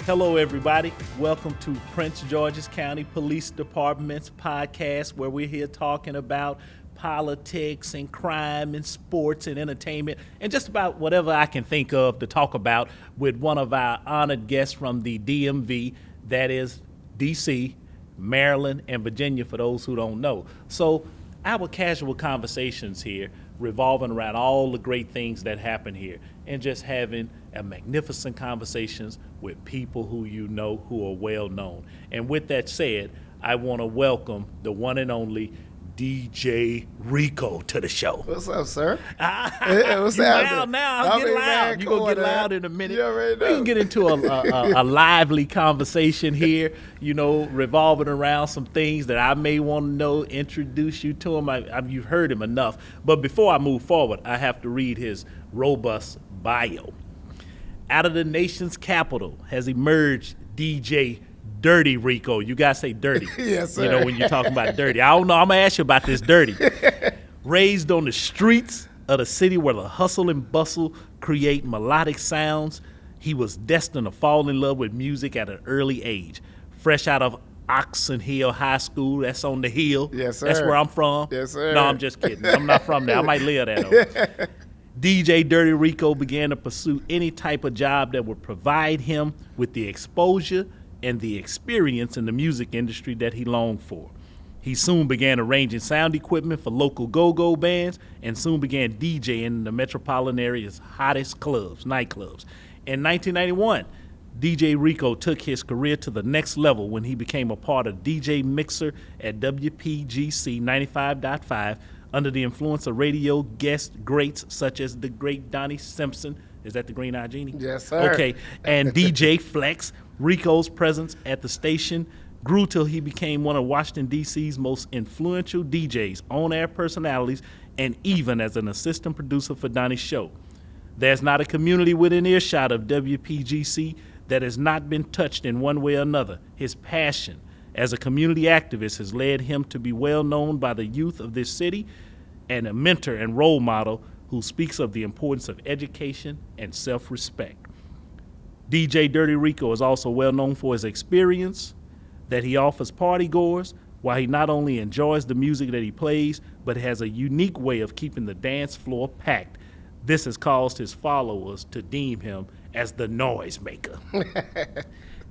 Hello, everybody. Welcome to Prince George's County Police Department's podcast, where we're here talking about politics and crime and sports and entertainment and just about whatever I can think of to talk about with one of our honored guests from the DMV, that is DC, Maryland, and Virginia, for those who don't know. So our casual conversations here revolving around all the great things that happen here and just having a magnificent conversations with people who you know who are well known. And with that said, I want to welcome the one and only DJ Rico to the show. What's up, sir? What's happening? Now, I'll get loud. You're going to get loud in a minute. You already know. We can get into a lively conversation here, you know, revolving around some things that I may want to know, introduce you to him. You've heard him enough. But before I move forward, I have to read his robust bio. Out of the nation's capital has emerged DJ Dirty Rico. You guys say dirty. Yes, sir. You know, when you're talking about dirty. I don't know. I'm going to ask you about this dirty. Raised on the streets of the city where the hustle and bustle create melodic sounds, he was destined to fall in love with music at an early age. Fresh out of Oxon Hill High School, that's on the hill. Yes, sir. That's where I'm from. Yes, sir. No, I'm just kidding. I'm not from there. I might live there, though. DJ Dirty Rico began to pursue any type of job that would provide him with the exposure and the experience in the music industry that he longed for. He soon began arranging sound equipment for local go-go bands and soon began DJing in the metropolitan area's hottest clubs, nightclubs. In 1991, DJ Rico took his career to the next level when he became a part of DJ Mixer at WPGC 95.5 under the influence of radio guest greats such as the great Donnie Simpson. Is that the Green Eye Genie? Yes, sir. Okay, and DJ Flex. Rico's presence at the station grew till he became one of Washington, D.C.'s most influential DJs, on-air personalities, and even as an assistant producer for Donnie's show. There's not a community within earshot of WPGC that has not been touched in one way or another. His passion as a community activist has led him to be well known by the youth of this city and a mentor and role model who speaks of the importance of education and self-respect. DJ Dirty Rico is also well known for his experience that he offers partygoers, while he not only enjoys the music that he plays, but has a unique way of keeping the dance floor packed. This has caused his followers to deem him as the Noisemaker.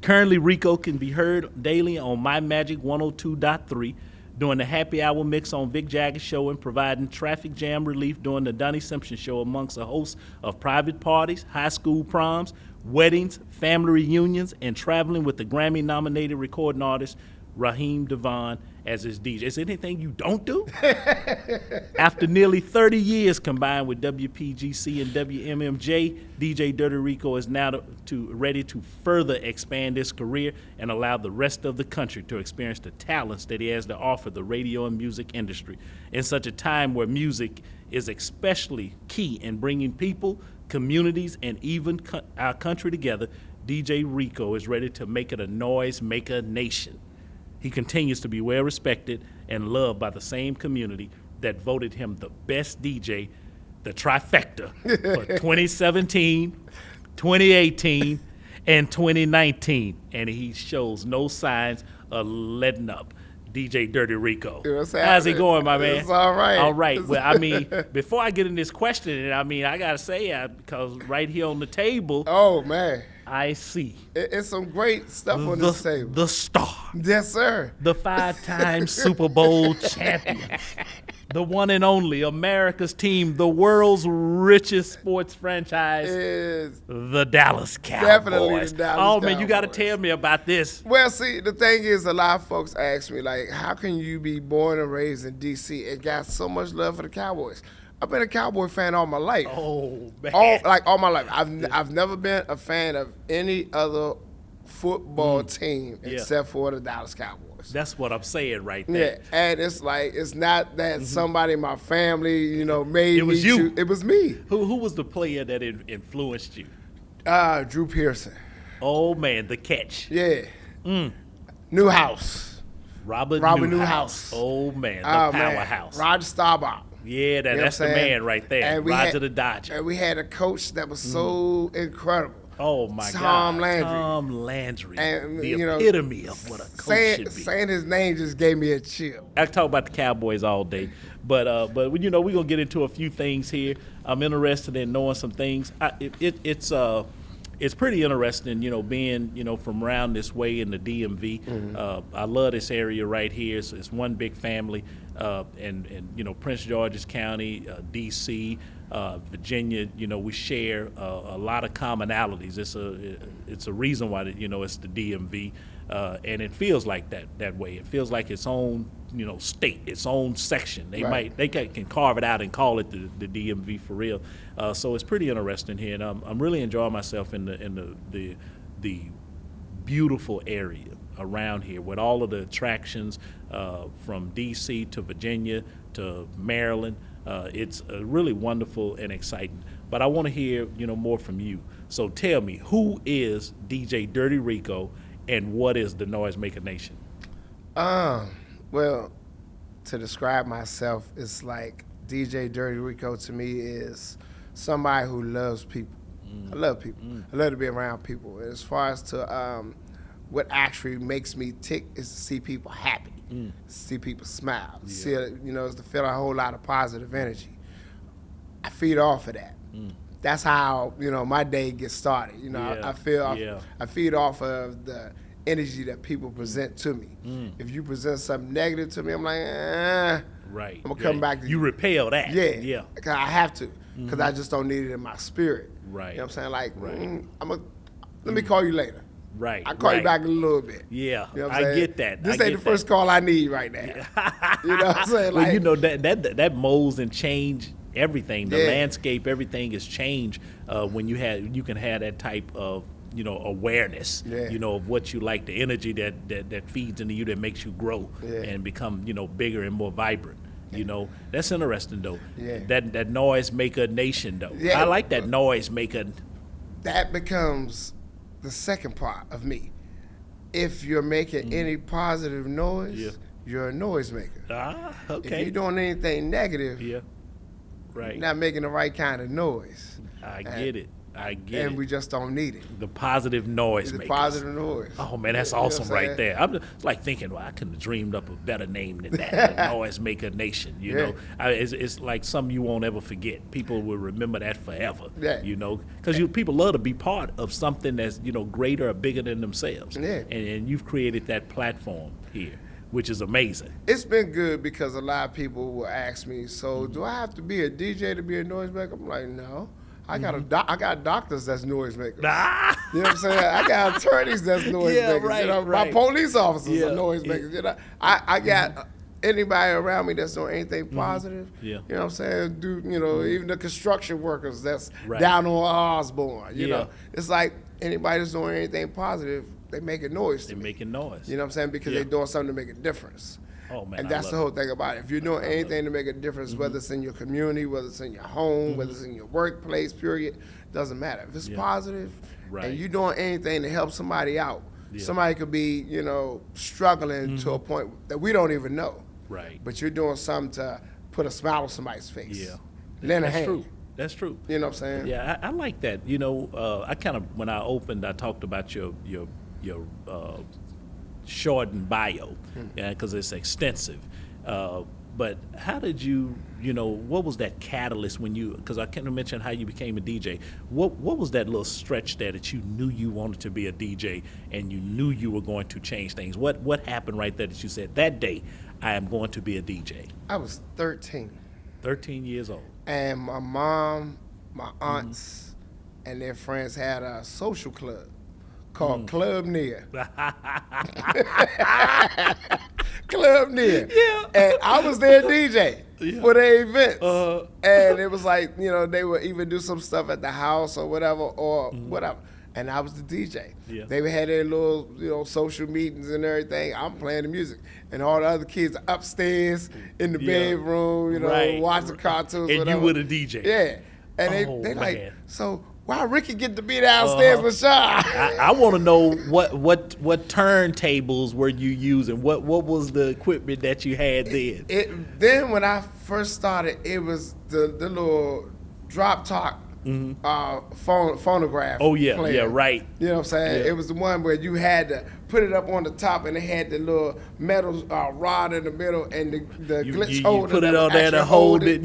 Currently, Rico can be heard daily on My Magic 102.3, doing the happy hour mix on Vic Jagger's show and providing traffic jam relief during the Donnie Simpson show amongst a host of private parties, high school proms, weddings, family reunions, and traveling with the Grammy-nominated recording artist Raheem Devon as his DJ. Is there anything you don't do? After nearly 30 years combined with WPGC and WMMJ, DJ Dirty Rico is now ready to further expand his career and allow the rest of the country to experience the talents that he has to offer the radio and music industry. In such a time where music is especially key in bringing people, communities, and even our country together, DJ Rico is ready to make it a Noisemaker Nation. He continues to be well respected and loved by the same community that voted him the best DJ, the trifecta, for 2017, 2018, and 2019. And he shows no signs of letting up. DJ Dirty Rico. How's it going, my man? It's all right. All right. Well, I mean, before I get in this question, I got to say, because right here on the table, oh, man, I see. It's some great stuff on this table. The star. Yes, sir. The 5-time Super Bowl champion. The one and only America's team, the world's richest sports franchise, is the Dallas Cowboys. definitely the Dallas Oh, Cowboys. man, you got to tell me about this. Well, see, the thing is, a lot of folks ask me, like, how can you be born and raised in D.C. and got so much love for the Cowboys? I've been a Cowboy fan all my life. Oh, man. All my life. I've never been a fan of any other football team except for the Dallas Cowboys. That's what I'm saying right there. Yeah, and it's like, it's not that somebody in my family, made It was me you. It was me. Who was the player that influenced you? Drew Pearson. Oh, man, the catch. Yeah. Newhouse. Robert Newhouse. Oh, man, the powerhouse. Roger Staubach. Yeah, You know that's what the I'm saying? man right there. And we Roger had- the Dodger. And we had a coach that was so incredible. Oh my Tom God, Landry. Tom Landry, And, the you know, epitome of what a coach should be. Saying his name just gave me a chill. I talk about the Cowboys all day, but you know, we're gonna get into a few things here. I'm interested in knowing some things. It's pretty interesting, you know, being, you know, from around this way in the DMV. I love this area right here. It's one big family, and you know, Prince George's County, D.C., Virginia. You know, we share a lot of commonalities. It's a reason why you know it's the DMV, and it feels like that way. It feels like its own, you know, state, its own section. They can carve it out and call it the DMV for real. So it's pretty interesting here, and I'm really enjoying myself in the beautiful area around here with all of the attractions from D.C. to Virginia to Maryland. It's really wonderful and exciting. But I want to hear, you know, more from you. So tell me, who is DJ Dirty Rico, and what is the Noisemaker Nation? Well, to describe myself, it's like DJ Dirty Rico to me is somebody who loves people. I love people. I love to be around people. As far as to what actually makes me tick is to see people happy, see people smile, see, you know, is to feel a whole lot of positive energy. I feed off of that. That's how, you know, my day gets started. You know, I feed off of the energy that people present to me. If you present something negative to me, I'm like, Right. I'm gonna come back to you. Repel that. Yeah. Because I have to. Because I just don't need it in my spirit. Right. You know what I'm saying? Like, let me call you later. Right. I'll call you back in a little bit. Yeah. You know what I'm I saying? get that. This ain't the first call I need right now. You know what I'm saying? Well, Like, you know, that molds and change everything. The landscape, everything is changed when you can have that type of, you know, awareness, you know, of what you like, the energy that feeds into you, that makes you grow and become, you know, bigger and more vibrant. You know, that's interesting though. That Noisemaker Nation though. I like that Noisemaker. That becomes the second part of me. If you're making any positive noise, you're a noisemaker. Okay. If you're doing anything negative, right, you're not making the right kind of noise. I get it. And we just don't need it. The positive noise The makers. positive noise. Oh man, that's awesome right there. I'm just like thinking, well, I couldn't have dreamed up a better name than that. The Noisemaker Nation. You know, it's like something you won't ever forget. People will remember that forever. You know, because people love to be part of something that's, you know, greater or bigger than themselves. And you've created that platform here, which is amazing. It's been good because a lot of people will ask me, so do I have to be a DJ to be a noisemaker? I'm like, no. I got doctors that's noisemakers. You know what I'm saying? I got attorneys that's noisemakers. You know, my police officers are noisemakers. You know, I got anybody around me that's doing anything positive. You know what I'm saying? You know, even the construction workers that's down on Osborne. You know, it's like anybody that's doing anything positive, they making noise. They're making noise. You know what I'm saying? Because they're doing something to make a difference. Oh, man, and that's the whole thing about it. If you're doing anything to make a difference, whether it's in your community, whether it's in your home, whether it's in your workplace, period, doesn't matter. If it's positive and you're doing anything to help somebody out, somebody could be, you know, struggling to a point that we don't even know. Right. But you're doing something to put a smile on somebody's face. Lend a hand. True. That's true. You know what I'm saying? Yeah, I like that. You know, I kind of, when I opened, I talked about your shortened bio, because it's extensive. But how did you know, what was that catalyst when you, because I can't mention how you became a DJ. What was that little stretch there that you knew you wanted to be a DJ and you knew you were going to change things? What happened right there that you said, that day, I am going to be a DJ? I was 13. 13 years old. And my mom, my aunts, and their friends had a social club called Club Near. Club Near. And I was their DJ for their events. And it was like, you know, they would even do some stuff at the house or whatever, whatever. And I was the DJ. They had their little, you know, social meetings and everything. I'm playing the music. And all the other kids are upstairs in the bedroom, you know, watching cartoons. And whatever. You were the DJ. And they like, so why Ricky get to be downstairs with Sean? I want to know what turntables were you using? What was the equipment that you had then? Then when I first started, it was the little drop top phonograph. Oh, yeah, player. yeah, right. You know what I'm saying? Yeah. It was the one where you had to put it up on the top, and it had the little metal rod in the middle, and the glitch holder. You put it that on there actually to hold it,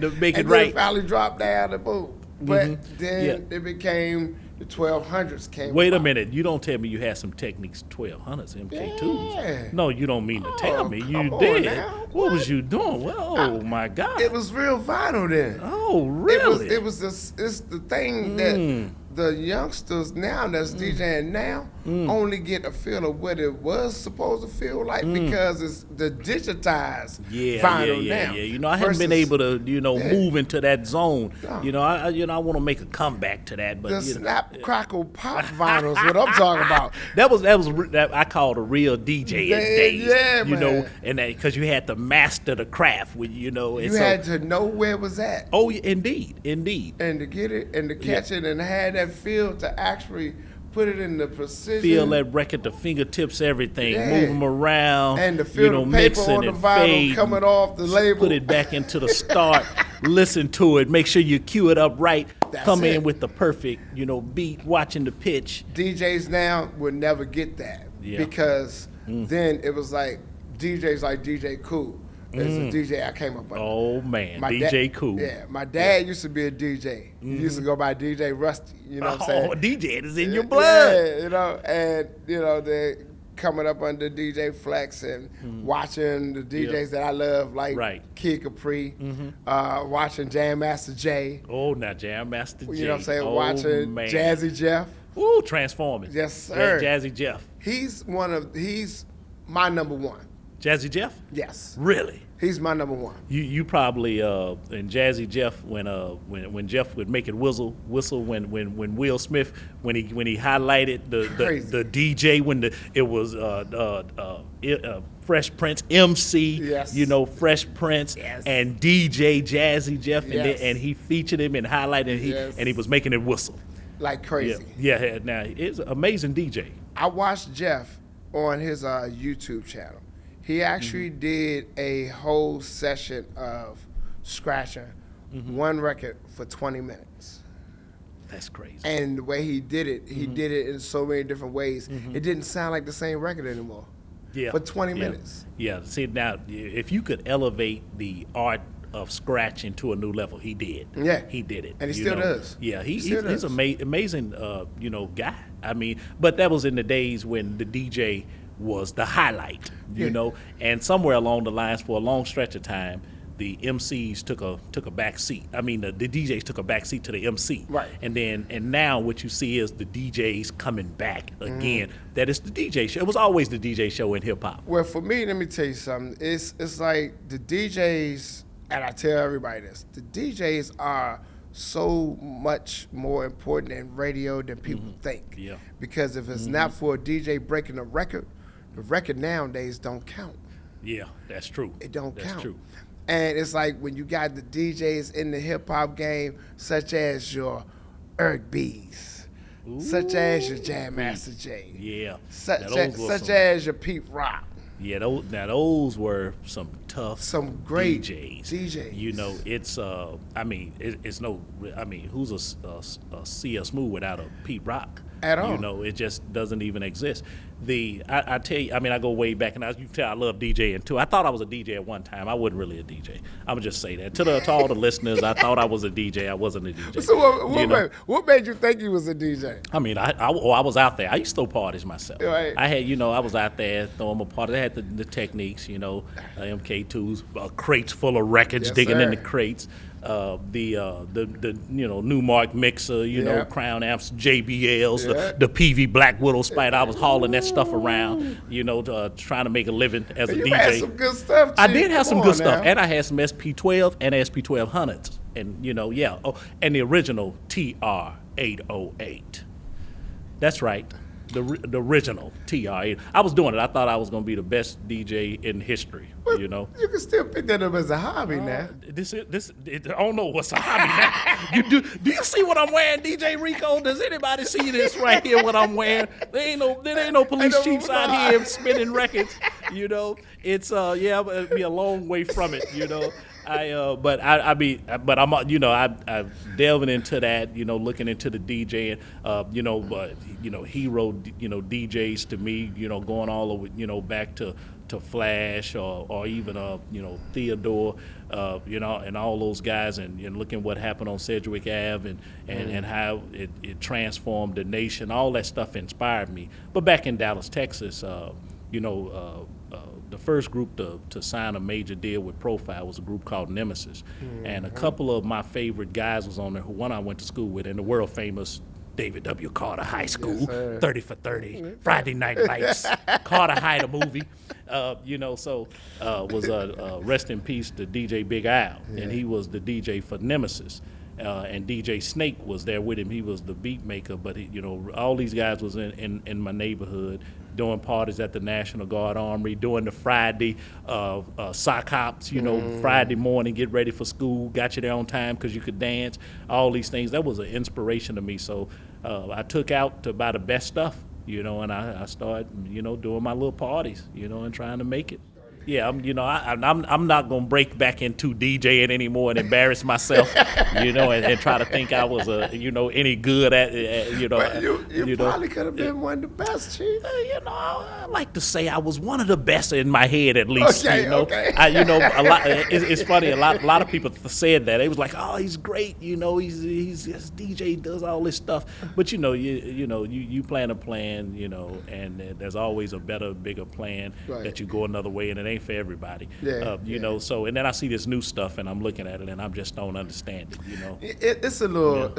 to make it and right. Then it finally dropped down the boom. But then it became the 1200s came. Wait a about. minute. You don't tell me you had some Technics 1200s, MK2s. Yeah. No, you don't mean to tell me. You come on did. now. What was you doing? Well, oh, my God. It was real vinyl then. Oh, really? It's the thing that the youngsters now that's DJing now only get a feel of what it was supposed to feel like because it's the digitized vinyl now. Yeah. You know, I haven't been able to, move into that zone. No. You know, I want to make a comeback to that, but The snap, crackle, pop vinyl is what I'm talking about. that I called a real DJ days. Yeah, you know, man. and because you had to master the craft, You had to know where it was at. Oh, indeed. And to get it and to catch it and have that feel to actually put it in the precision. Feel that record, the fingertips, everything, Yeah. move them around, And to feel the paper mixing on the and vinyl fade, coming off the label. Put it back into the start, listen to it, make sure you cue it up right, That's come in it. with the perfect, beat, watching the pitch. DJs now would never get that because then it was like DJs like DJ Cool. There's a DJ I came up under. Oh, man, My DJ Cool. Yeah, my dad used to be a DJ. He used to go by DJ Rusty. You know what I'm saying? Oh, DJ is in your blood. Yeah, and they coming up under DJ Flex and watching the DJs that I love, like Kid Capri, watching Jam Master Jay. Oh, now Jam Master Jay. You know what I'm saying? Oh, Watching man. Jazzy Jeff. Ooh, Transforming. Yes, sir. Jazzy Jeff. He's my number one. Jazzy Jeff? Yes. Really? He's my number one. You probably and Jazzy Jeff when Jeff would make it whistle when Will Smith when he highlighted the DJ when it was Fresh Prince MC, Fresh Prince and DJ Jazzy Jeff and he featured him and highlighted and he was making it whistle like crazy. Yeah. Now it's an amazing DJ. I watched Jeff on his YouTube channel. He actually did a whole session of scratching one record for 20 minutes. That's crazy. And the way he did it, he did it in so many different ways. It didn't sound like the same record anymore. Yeah. For 20 minutes. Yeah. See, now, if you could elevate the art of scratching to a new level, he did. Yeah. He did it. And he still does. Yeah, he's an amazing, guy. I mean, but that was in the days when the DJ was the highlight, and somewhere along the lines for a long stretch of time, the MCs took a back seat. I mean, the DJs took a back seat to the MC. Right. And now what you see is the DJs coming back again. That is the DJ show. It was always the DJ show in hip hop. Well, for me, let me tell you something. It's like the DJs, and I tell everybody this, the DJs are so much more important in radio than people think. Yeah. Because if it's not for a DJ breaking a record, the record nowadays don't count. Yeah, that's true. It don't count. That's true. And it's like when you got the DJs in the hip hop game, such as your Eric B's, such as your Jam Master Jay, such as your Pete Rock. Yeah, those were some tough, some great DJs. You know, it's it's no. I mean, who's a CS Smooth without a Pete Rock? At all. You know, it just doesn't even exist. I tell you, I mean, I go way back, and you can tell I love DJing too. I thought I was a DJ at one time. I wasn't really a DJ. I'm gonna just say that to all the listeners. I thought I was a DJ. I wasn't a DJ. So what made you think you was a DJ? I mean, I was out there. I used to throw parties myself. Right. I had, I was out there throwing my parties. I had the techniques, MK2s, crates full of records, digging in the crates. The Newmark mixer, Crown amps, JBLs, the PV Black Widow Spider. I was hauling that stuff around, trying to make a living as a DJ. You had some good stuff. I did have some good stuff, and I had some SP12 and SP1200s, and and the original TR-808. That's right. The original TR-8. I was doing it. I thought I was going to be the best DJ in history. Well, you can still pick that up as a hobby now. I don't know what's a hobby now. Do you see what I'm wearing, DJ Rico? Does anybody see this right here? What I'm wearing? There ain't no police chiefs out here spinning records. It's it'd be a long way from it. but I'm, I delving into that, looking into the DJing, but hero, DJs to me, going all over, back to Flash or even Theodore, and all those guys, and looking what happened on Sedgwick Ave and how it transformed the nation. All that stuff inspired me. But back in Dallas, Texas, the first group to sign a major deal with Profile was a group called Nemesis. And a couple of my favorite guys was on there, one I went to school with, and the world famous David W. Carter High School, 30 for 30, Friday Night Lights, Carter High, the movie. Rest in peace to DJ Big Al, and he was the DJ for Nemesis. And DJ Snake was there with him. He was the beat maker, but all these guys was in my neighborhood doing parties at the National Guard Armory, doing the Friday sock hops, Friday morning, get ready for school, got you there on time because you could dance, all these things. That was an inspiration to me. So I took out to buy the best stuff, and I started, doing my little parties, and trying to make it. Yeah, I'm not gonna break back into DJing anymore and embarrass myself, and try to think I was any good at But you probably could have been one of the best, Chief. I like to say I was one of the best in my head, at least. Okay. A lot. It's funny. A lot of people said that. It was like, oh, he's great. He's DJ, does all this stuff. But you plan a plan, and there's always a better, bigger plan that you go another way, and it ain't for everybody. So, and then I see this new stuff and I'm looking at it and I just don't understand it, It's a little,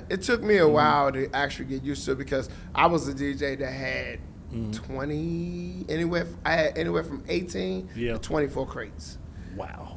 it took me a while to actually get used to it because I was a DJ that had 20, I had anywhere from 18 to 24 crates. Wow.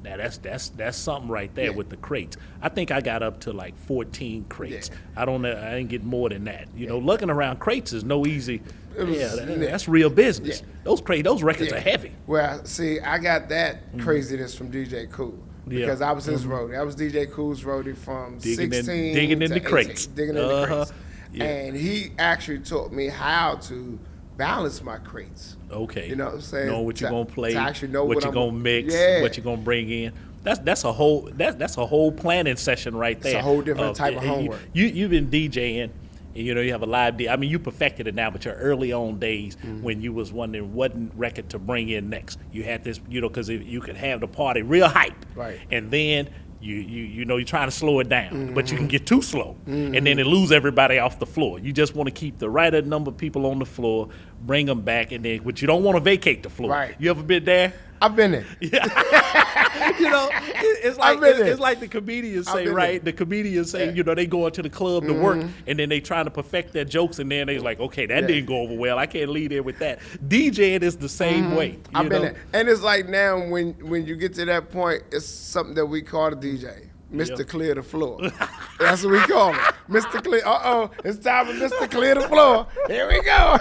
Now that's something right there with the crates. I think I got up to like 14 crates. I didn't get more than that. Looking around crates is no easy. That's real business. Those records are heavy. Well, see, I got that craziness from DJ Cool because I was his roadie. I was DJ Cool's roadie from 16 digging in to the crates. 18, digging in the crates. And he actually taught me how to balance my crates. Okay. You know what I'm saying? Know what you're gonna play, to actually know what you're gonna mix, what you're gonna bring in. That's a whole planning session right there. It's a whole different type of homework. You've been DJing. You have a live I mean, you perfected it now, but your early on days when you was wondering what record to bring in next, you had this, because you could have the party real hype, right? And then you're trying to slow it down, but you can get too slow, and then it lose everybody off the floor. You just want to keep the right number of people on the floor, bring them back, but you don't want to vacate the floor. Right. You ever been there? I've been there. It's like the comedians say, right? The comedians say, they go into the club to work, and then they trying to perfect their jokes, and then they like, okay, that didn't go over well. I can't lead there with that. DJing is the same way. I've been there, and it's like now when you get to that point, it's something that we call the DJ. Mr. Clear the Floor. That's what we call it. Mr. Clear. It's time for Mr. Clear the Floor. Here we go.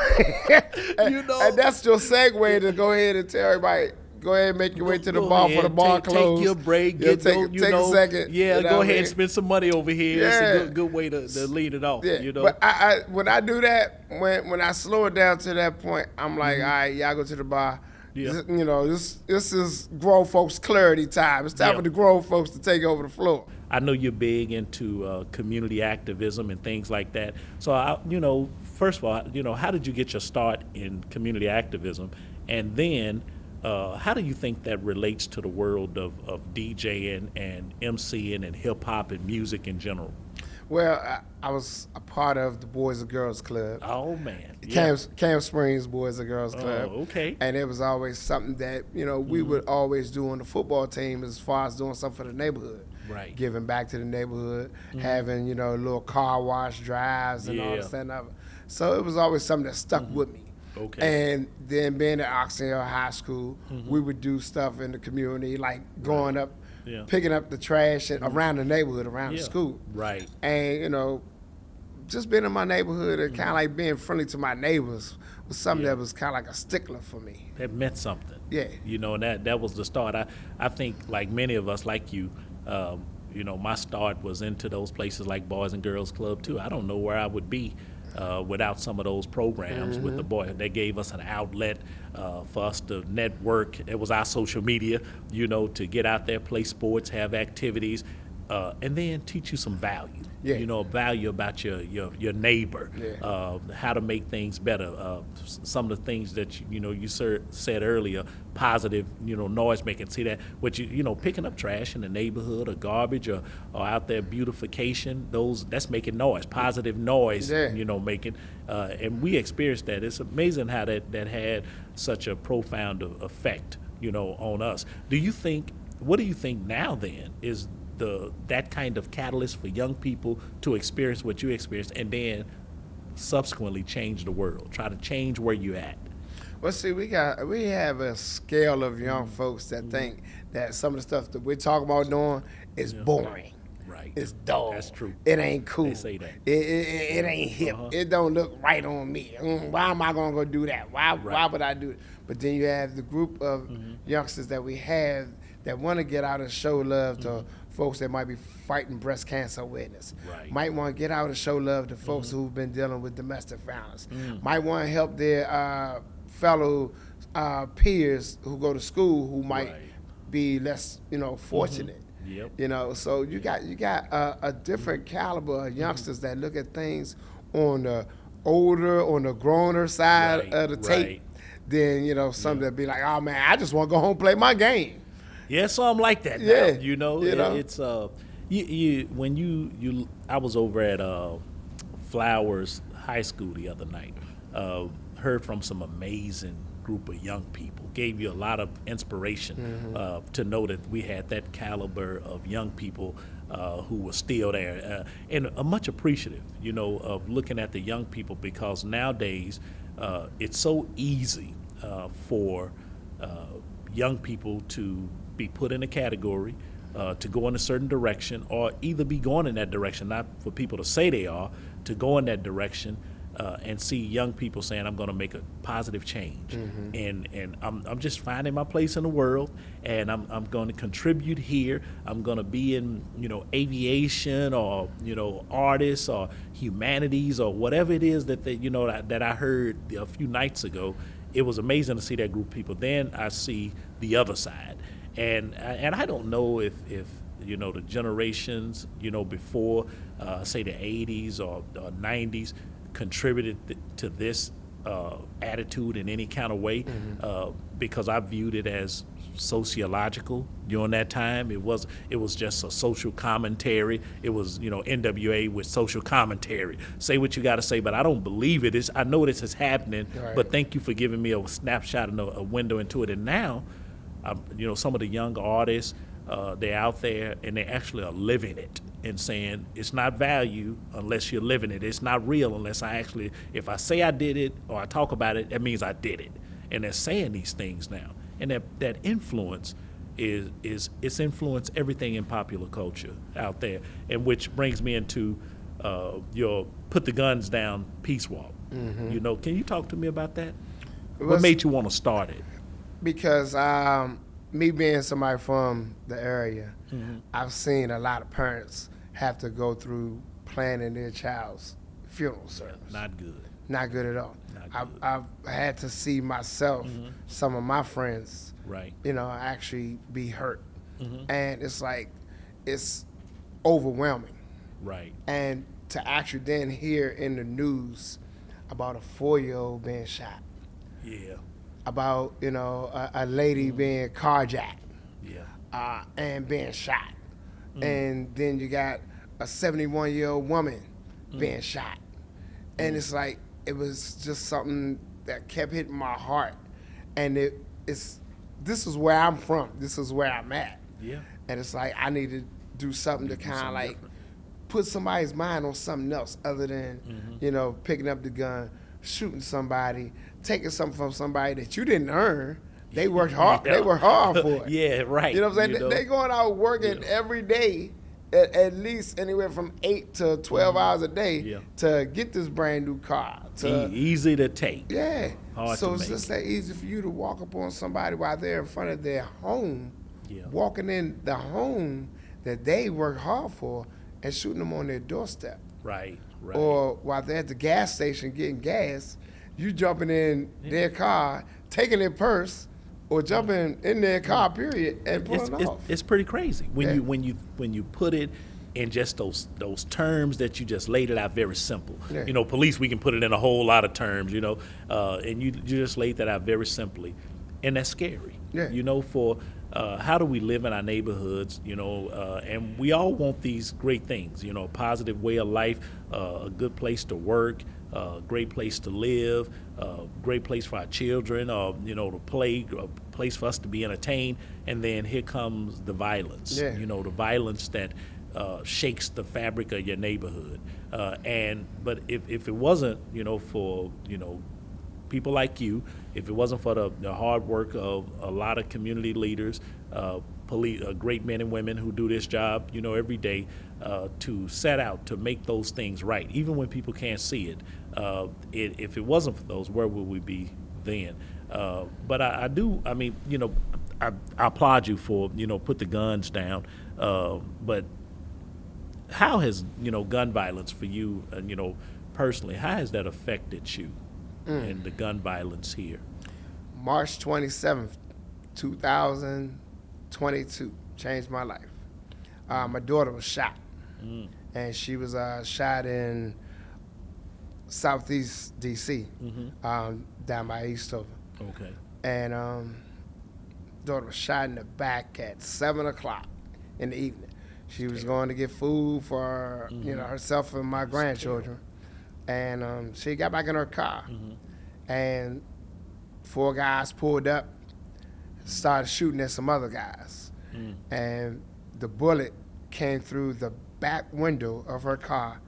And that's your segue to go ahead and tell everybody. Go ahead and make your way to the bar for the bar close. Take your break. Take a second. Yeah, go ahead and spend some money over here. Yeah. It's a good way to lead it off. Yeah. But when I do that, when I slow it down to that point, I'm like, all right, y'all go to the bar. Yeah. This is grown folks clarity time. It's time for the grown folks to take over the floor. I know you're big into community activism and things like that. So, first of all, how did you get your start in community activism? And then, how do you think that relates to the world of DJing and MCing and hip hop and music in general? Well, I was a part of the Boys and Girls Club. Oh, man. Camp Springs Boys and Girls Club. Oh, okay. And it was always something that, we would always do on the football team as far as doing something for the neighborhood. Right. Giving back to the neighborhood, having, little car wash drives and all this and that. So it was always something that stuck with me. Okay. And then being at Oxon Hill High School, we would do stuff in the community, like growing up, picking up the trash around the neighborhood, around the school. Right. And, just being in my neighborhood and kind of like being friendly to my neighbors was something that was kind of like a stickler for me. That meant something. Yeah. And that was the start. I think like many of us, like you, my start was into those places like Boys and Girls Club too. I don't know where I would be without some of those programs with the boy. They gave us an outlet for us to network. It was our social media, to get out there, play sports, have activities, and then teach you some value. Yeah. Value about your neighbor, Yeah. how to make things better. Some of the things that you said earlier, positive, noise making. See that, what picking up trash in the neighborhood or garbage or out there beautification. That's making noise, positive noise. Yeah. Making, and we experienced that. It's amazing how that had such a profound effect, on us. What do you think now then is that kind of catalyst for young people to experience what you experienced and then subsequently change the world, try to change where you at? Well, see, we have a scale of young folks that think that some of the stuff that we're talking about doing is boring. Right. It's dull. That's true. It ain't cool. They say that. It ain't hip. It don't look right on me. Why am I gonna go do that? Why would I do it? But then you have the group of youngsters that we have that want to get out and show love to folks that might be fighting breast cancer awareness. Right. Might want to get out and show love to folks who've been dealing with domestic violence. Might want to help their fellow peers who go to school who might be less, fortunate. Yep. So you got a different caliber of youngsters that look at things on the growner side of the tape. Than some that be like, oh man, I just want to go home and play my game. Yeah, so I'm like that now. Yeah, It's when I was over at Flowers High School the other night. Heard from some amazing group of young people. Gave you a lot of inspiration to know that we had that caliber of young people who were still there, and much appreciative, of looking at the young people, because nowadays it's so easy for young people to be put in a category, to go in a certain direction, or either be going in that direction, not for people to say they are, to go in that direction, and see young people saying, I'm going to make a positive change, and I'm just finding my place in the world, and I'm going to contribute here. I'm going to be in aviation, or artists, or humanities, or whatever it is that that I heard a few nights ago. It was amazing to see that group of people. Then I see the other side. And I don't know if the generations before, say the 80s or 90s, contributed to this attitude in any kind of way, because I viewed it as sociological during that time. It was just a social commentary. It was NWA with social commentary. Say what you got to say, but I don't believe it. I know this is happening, but thank you for giving me a snapshot and a window into it. And now, some of the young artists, they're out there and they actually are living it and saying it's not value unless you're living it. It's not real unless if I say I did it or I talk about it, that means I did it. And they're saying these things now. And that influence it's influenced everything in popular culture out there. And which brings me into your Put the Guns Down Peace Walk. Can you talk to me about that? What made you want to start it? Because me being somebody from the area, I've seen a lot of parents have to go through planning their child's funeral service. Not good. Not good at all. I've had to see myself, some of my friends, actually be hurt. And it's like, it's overwhelming. Right. And to actually then hear in the news about a 4-year-old being shot. Yeah. About, a lady being carjacked. Yeah. And being shot. And then you got a 71-year-old woman being shot. And it's like, it was just something that kept hitting my heart. And this is where I'm from. This is where I'm at. Yeah. And it's like, I need to do something to kind of like different. Put somebody's mind on something else other than, picking up the gun, shooting somebody, taking something from somebody that you didn't earn. They worked hard. They worked hard for it. Yeah, right. You know what I'm saying? They going out working every day, at least anywhere from 8 to 12 hours a day to get this brand new car. Easy to take. Yeah. Hard so to it's make. just that easy for you to walk up on somebody while they're in front of their home, walking in the home that they worked hard for, and shooting them on their doorstep. Right. Or while they're at the gas station getting gas, you jumping in their car, taking their purse, or jumping in their car, period, and pulling off. It's pretty crazy when Yeah. when you put it in just those terms that you just laid it out very simple. Yeah. You know, police, we can put it in a whole lot of terms. You know, and you just laid that out very simply, and that's scary. Yeah. You know, for how do we live in our neighborhoods? You know, and we all want these great things. You know, a positive way of life, a good place to work, a great place to live, a great place for our children, you know, to play, a place for us to be entertained. And then here comes the violence. Yeah. You know, the violence that shakes the fabric of your neighborhood. But if it wasn't, you know, for, you know, people like you, if it wasn't for the hard work of a lot of community leaders, police, great men and women who do this job, you know, every day, to set out to make those things right, even when people can't see it. If it wasn't for those, where would we be then? But I mean, you know, I applaud you for, you know, put the guns down. But how has, you know, gun violence for you, you know, personally, how has that affected you and the gun violence here? March 27th, 2022, changed my life. My daughter was shot, and she was shot in Southeast D.C., down by Eastover. Okay. And daughter was shot in the back at 7 o'clock in the evening. She was going to get food for you know, herself and my grandchildren, and she got back in her car, and 4 guys pulled up, started shooting at some other guys, and the bullet came through the back window of her car,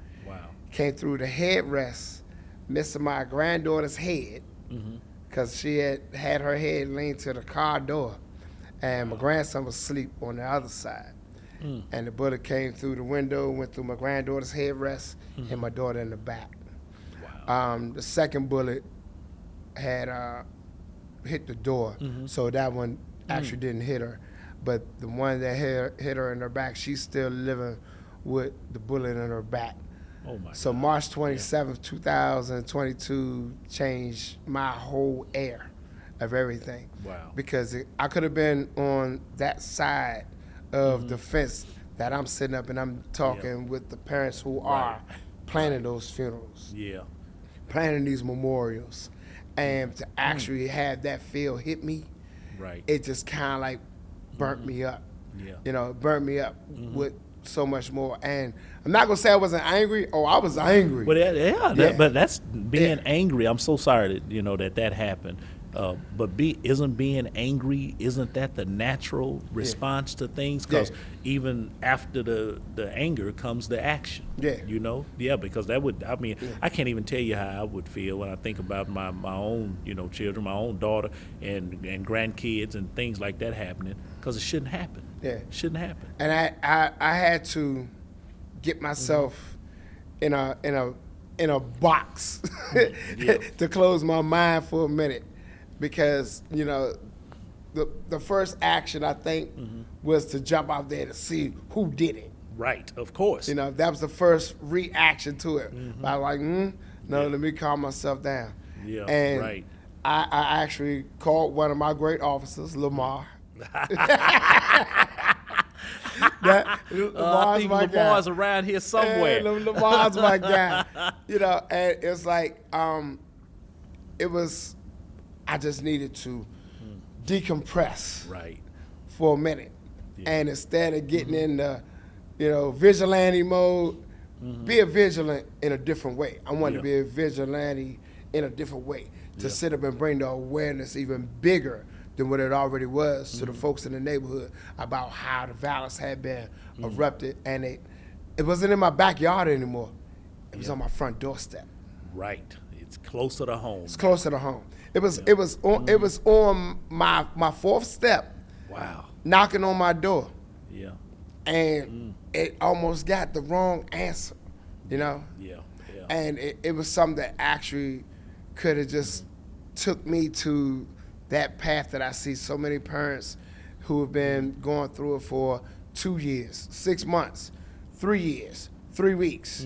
came through the headrest, missing my granddaughter's head, because she had her head leaned to the car door, and my grandson was asleep on the other side. And the bullet came through the window, went through my granddaughter's headrest, and my daughter in the back. The second bullet had hit the door, so that one actually didn't hit her. But the one that hit her in her back, she's still living with the bullet in her back. Oh my So God. March 27th, 2022 changed my whole air of everything. Wow. Because I could have been on that side of the fence that I'm sitting up and I'm talking with the parents who are planning those funerals, planning these memorials. And to actually have that feel hit me, it just kind of like burnt me up. You know, it burnt me up with so much more. And I'm not going to say I wasn't angry. Oh, I was angry. But but that's being angry. I'm so sorry that, you know, that happened. But isn't being angry, isn't that the natural response to things? Because even after the anger comes the action. You know? Because that would, I mean, I can't even tell you how I would feel when I think about my own, you know, children, my own daughter and grandkids and things like that happening, because it shouldn't happen. It shouldn't happen. And I had to get myself in a box to close my mind for a minute. Because, you know, the first action, I think, was to jump out there to see who did it. Right, of course. You know, that was the first reaction to it. I was like, no, let me calm myself down. And I actually called one of my great officers, Lamar. I think Lamar's around here somewhere. And Lamar's my guy. You know, and it's like, I just needed to decompress for a minute. And instead of getting in the, you know, vigilante mode, be a vigilant in a different way. I wanted to be a vigilante in a different way, to sit up and bring the awareness even bigger than what it already was to the folks in the neighborhood about how the violence had been erupted. And it wasn't in my backyard anymore. It was on my front doorstep. Right. It's closer to home. It's closer to home. It was on my fourth step. Wow. Knocking on my door. And it almost got the wrong answer, you know? And it was something that actually could have just took me to that path that I see so many parents who have been going through it for 2 years, 6 months, 3 years, 3 weeks,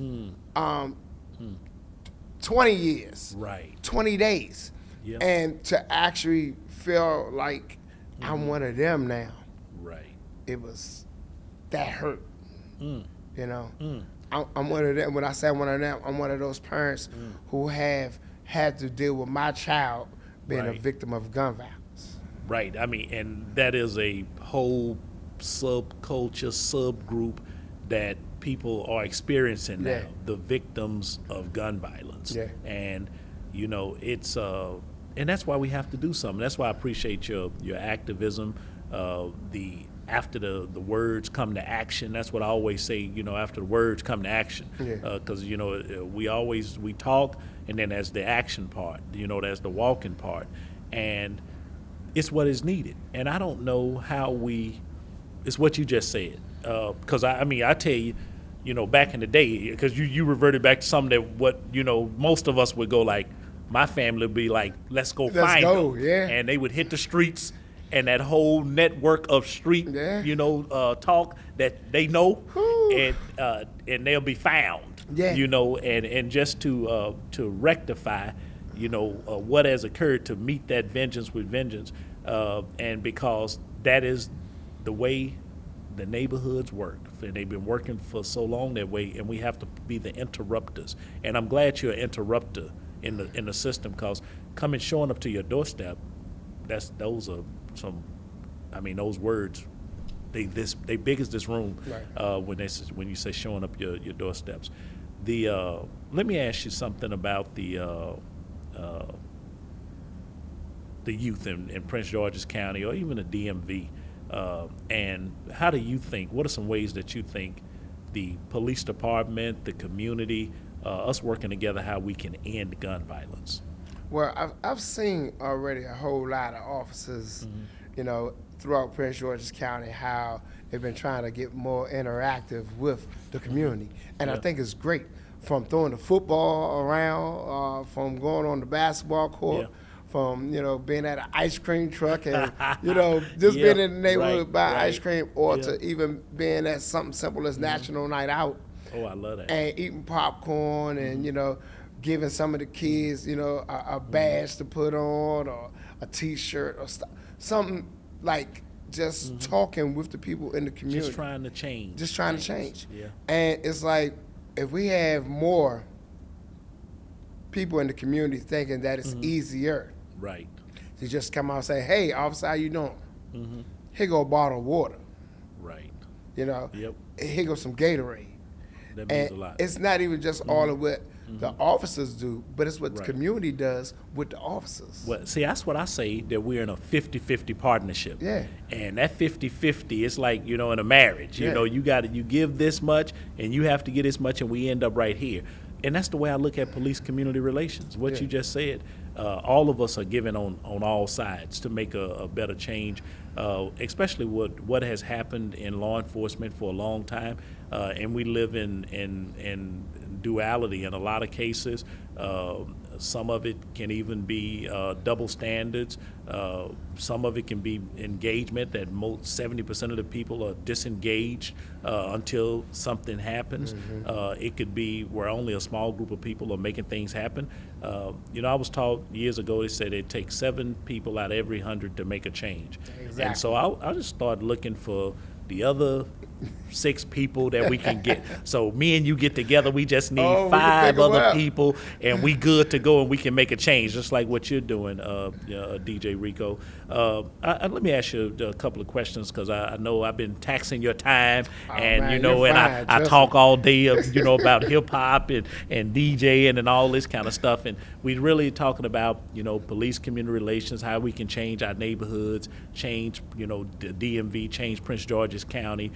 20 years, Right. 20 days. Yep. And to actually feel like I'm one of them now, Right. it was, that hurt, you know. Mm. I'm one of them. When I say I'm one of them, I'm one of those parents who have had to deal with my child being a Right. victim of gun violence. Right. I mean, and that is a whole subculture, subgroup that people are experiencing now, Yeah. the victims of gun violence. Yeah. And, you know, it's, and that's why we have to do something. That's why I appreciate your activism, after the words come to action. That's what I always say, you know, after the words come to action. Yeah. Because, you know, we talk, and then there's the action part, you know, there's the walking part. And it's what is needed. And I don't know how it's what you just said. Because, I mean, I tell you, you know, back in the day, because you reverted back to something that what, you know, most of us would go like, my family would be like, let's go find them. Yeah. And they would hit the streets, and that whole network of street, you know, talk that they know, and they'll be found. Yeah. You know, and just to rectify, you know, what has occurred, to meet that vengeance with vengeance, and because that is the way the neighborhoods work, and they've been working for so long that way, and we have to be the interrupters. And I'm glad you're an interrupter in the system, because showing up to your doorstep, those are some, I mean, those words, they big as this room. Right. When you say showing up your doorsteps. Let me ask you something about the youth in Prince George's County, or even the DMV, and how do you think? What are some ways that you think the police department, the community, us working together, how we can end gun violence? Well, I've seen already a whole lot of officers, you know, throughout Prince George's County, how they've been trying to get more interactive with the community. And I think it's great, from throwing the football around, from going on the basketball court, from, you know, being at an ice cream truck and, you know, just being in the neighborhood buying ice cream, or to even being at something simple as National Night Out. Oh, I love that. And eating popcorn and, you know, giving some of the kids, you know, a badge to put on, or a T-shirt, or something like just talking with the people in the community. Just trying to change. Just trying to change. Yeah. And it's like, if we have more people in the community thinking that it's easier Right. to just come out and say, hey, officer, how you doing? Here go a bottle of water. Right. You know? Yep. Here goes some Gatorade. That means And a lot. it's not even just all of what the officers do, but it's what the Right. community does with the officers. Well, see, that's what I say, that we're in a 50-50 partnership. Yeah. And that 50-50 is like, you know, in a marriage. You Yeah. know, you give this much, and you have to get this much, and we end up right here. And that's the way I look at police community relations. What you just said, all of us are giving on all sides to make a better change, especially what has happened in law enforcement for a long time. And we live in duality in a lot of cases. Some of it can even be double standards. Some of it can be engagement, that 70% of the people are disengaged until something happens. It could be where only a small group of people are making things happen. You know, I was taught years ago, they said it takes 7 people out of every 100 to make a change. Exactly. And so I just started looking for the other 6 people that we can get. So me and you get together, we just need 5 other people, and we good to go, and we can make a change, just like what you're doing, DJ Rico. Let me ask you a couple of questions, because I know I've been taxing your time, and man, you know, you're and fine, I talk all day, you know, about hip hop and DJing and all this kind of stuff, and we really talking about, you know, police community relations, how we can change our neighborhoods, change, you know, the DMV, change Prince George's County.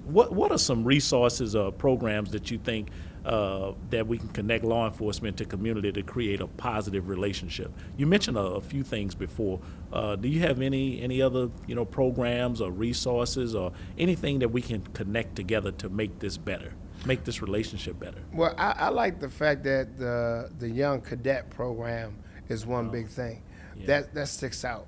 What are some resources or programs that you think that we can connect law enforcement to community to create a positive relationship? You mentioned a few things before. Do you have any other, you know, programs or resources or anything that we can connect together to make this better, make this relationship better? Well, I like the fact that the young cadet program is one big thing. That sticks out.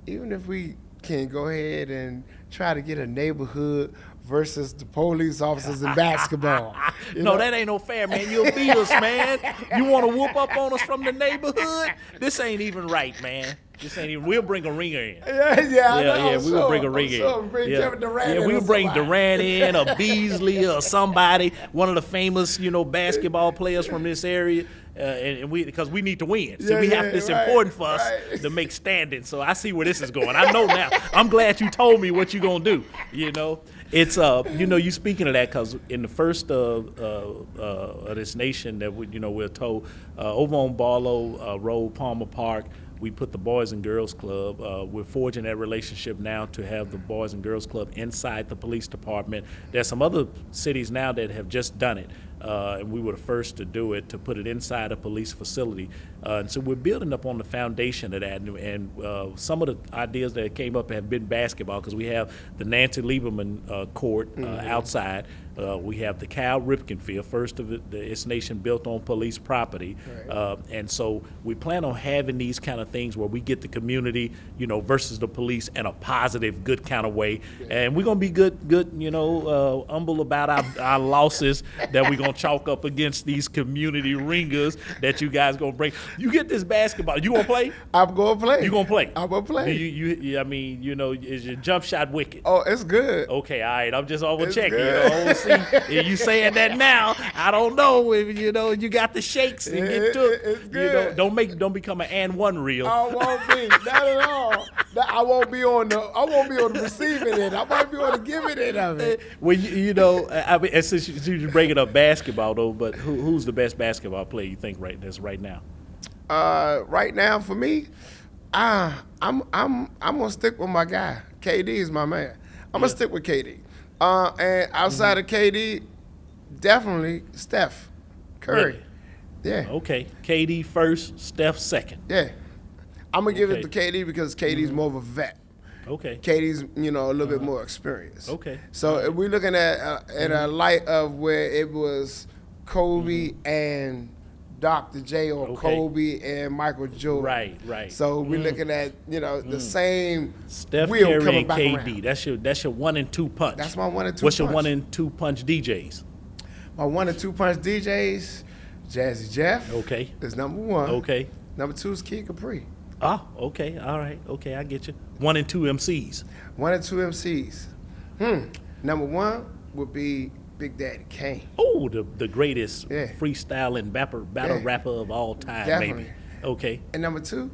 Even if we can go ahead and try to get a neighborhood versus the police officers in basketball. No, that ain't no fair, man. You'll beat us, man. You want to whoop up on us from the neighborhood? This ain't even right, man. This ain't even. We'll bring a ringer in. Yeah. We will bring a ringer in. Bring Kevin Durant in. We'll bring somebody. Durant in, or Beasley, or somebody, one of the famous, basketball players from this area. And because we need to win. So it's important for us to make standings. So I see where this is going. I know now. I'm glad you told me what you're going to do, It's, you speaking of that, because in the first of this nation that, we're told, over on Barlow Road, Palmer Park, we put the Boys and Girls Club. We're forging that relationship now to have the Boys and Girls Club inside the police department. There's some other cities now that have just done it. And we were the first to do it, to put it inside a police facility. And so we're building up on the foundation of that. And some of the ideas that came up have been basketball, because we have the Nancy Lieberman court outside. We have the Cal Ripken Field, first of its nation built on police property. Right. And so we plan on having these kind of things where we get the community, versus the police in a positive, good kind of way. Yeah. And we're going to be good, humble about our losses that we're going to chalk up against these community ringers that you guys going to bring. You get this basketball. You going to play? I'm going to play. You going to play? I'm going to play. Is your jump shot wicked? Oh, it's good. Okay, all right. I'm just over checking. See, you saying that now? I don't know if you got the shakes and get to it. It's good. Don't become an and one reel. I won't be, not at all. I won't be on the receiving end. I might be on the giving end of it. Well, since you're bringing up basketball though, but who's the best basketball player you think right now? Right now for me, I'm gonna stick with my guy. KD is my man. I'm gonna stick with KD. And outside of KD, definitely Steph Curry. Really? Yeah. Okay. KD first, Steph second. Yeah. I'm going to give it to KD because KD's more of a vet. Okay. KD's, a little bit more experienced. Okay. So if we're looking at a light of where it was Kobe and Dr. J, or Kobe and Michael Jordan. Right. So we're looking at, the same Steph wheel Curry coming and back KD. around. That's your 1 and 2 punch. That's my 1 and 2 What's punch. your 1 and 2 punch DJs? My 1 and 2 punch DJs, Jazzy Jeff. Okay. Is number 1. Okay. Number 2 is Kid Capri. Oh, okay. All right. Okay, I get you. 1 and 2 MCs. 1 and 2 MCs. Number 1 would be Big Daddy Kane. Oh, the greatest freestyling battle rapper of all time, Definitely. maybe. Okay. And number 2,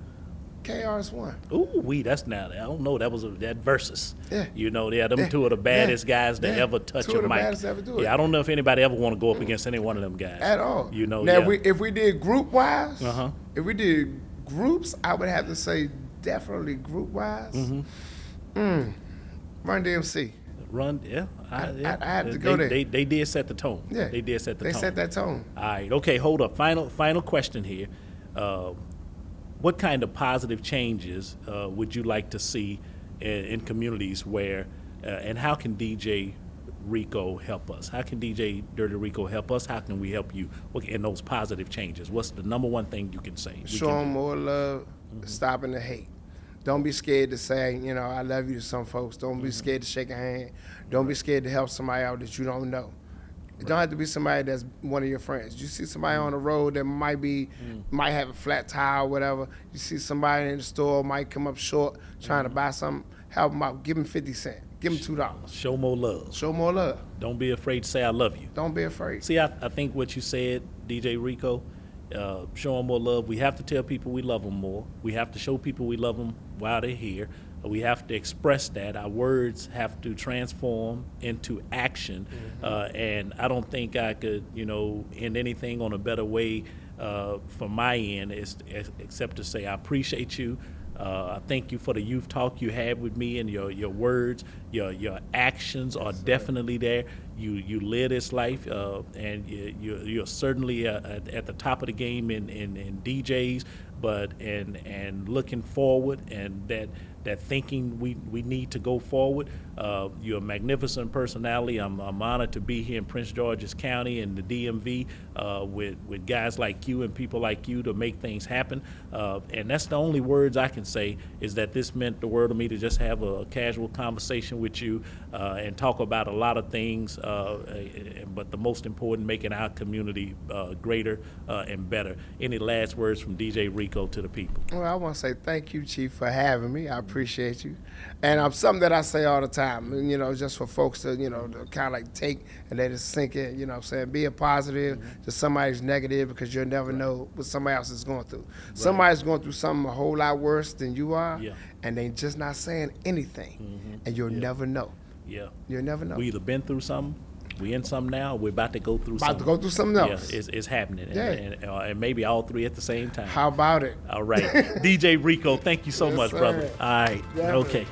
KRS-One. Ooh, that's now. I don't know. That was that versus. Yeah. Them two are the baddest guys to ever touch two a of the mic. baddest to ever do it. Yeah, I don't know if anybody ever want to go up against any one of them guys At all. Now, if we did group wise, Uh-huh. if we did groups, I would have to say definitely group wise. Run DMC. I had to go there. They did set the tone. Yeah. They did set the They tone. set that tone. All right. Okay, hold up. Final question here. What kind of positive changes would you like to see in communities where, and how can DJ Rico help us? How can DJ Dirty Rico help us? How can we help you in those positive changes? What's the number one thing you can say? Show them more love, stopping the hate. Don't be scared to say, I love you to some folks. Don't be scared to shake a hand. Don't be scared to help somebody out that you don't know. It don't have to be somebody that's one of your friends. You see somebody on the road that might have a flat tire or whatever. You see somebody in the store might come up short trying to buy something. Help them out. Give them 50 cents. Give them $2. Show more love. Show more love. Don't be afraid to say I love you. Don't be afraid. See, I think what you said, DJ Rico, show them more love. We have to tell people we love them more. We have to show people we love them while they're here. We have to express that. Our words have to transform into action. And I don't think I could, end anything on a better way from my end except to say I appreciate you. I thank you for the youth talk you had with me, and your words, your actions are definitely there. You live this life, and you're certainly at the top of the game in DJs, but and looking forward, and thinking we need to go forward. You're a magnificent personality. I'm honored to be here in Prince George's County and the DMV with guys like you and people like you to make things happen. And that's the only words I can say, is that this meant the world to me to just have a casual conversation with you and talk about a lot of things, but the most important, making our community greater and better. Any last words from DJ Rico to the people? Well, I want to say thank you, Chief, for having me. I appreciate you. And something that I say all the time, just for folks to, to kind of like take and let it sink in, what I'm saying? Be a positive to somebody's negative, because you'll never know what somebody else is going through. Right. Somebody's going through something a whole lot worse than you are, and they just not saying anything, and you'll never know. Yeah. You'll never know. We either been through something, we in something now, we're about to go through something. About to go through something else. Yeah, it's happening. And maybe all three at the same time. How about it? All right. DJ Rico, thank you so much, brother. All right. Okay.